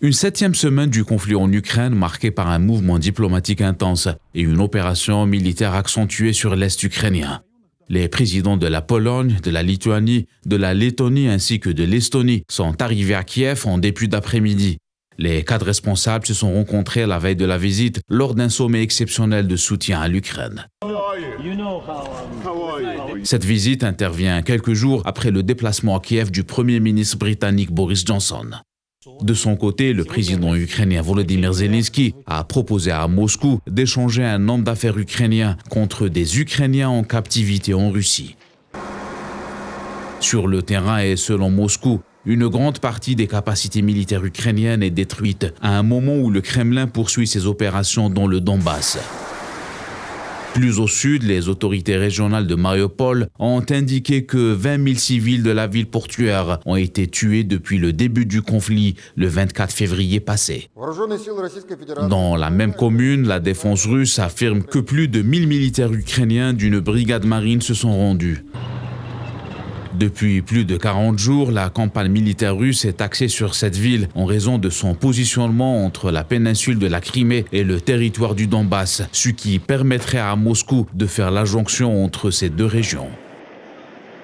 Une 7e semaine du conflit en Ukraine marquée par un mouvement diplomatique intense et une opération militaire accentuée sur l'Est ukrainien. Les présidents de la Pologne, de la Lituanie, de la Lettonie ainsi que de l'Estonie sont arrivés à Kiev en début d'après-midi. Les 4 responsables se sont rencontrés la veille de la visite lors d'un sommet exceptionnel de soutien à l'Ukraine. Cette visite intervient quelques jours après le déplacement à Kiev du Premier ministre britannique Boris Johnson. De son côté, le président ukrainien Volodymyr Zelensky a proposé à Moscou d'échanger un homme d'affaires ukrainien contre des Ukrainiens en captivité en Russie. Sur le terrain et selon Moscou, une grande partie des capacités militaires ukrainiennes est détruite à un moment où le Kremlin poursuit ses opérations dans le Donbass. Plus au sud, les autorités régionales de Mariupol ont indiqué que 20 000 civils de la ville portuaire ont été tués depuis le début du conflit le 24 février passé. Dans la même commune, la défense russe affirme que plus de 1000 militaires ukrainiens d'une brigade marine se sont rendus. Depuis plus de 40 jours, la campagne militaire russe est axée sur cette ville en raison de son positionnement entre la péninsule de la Crimée et le territoire du Donbass, ce qui permettrait à Moscou de faire la jonction entre ces deux régions.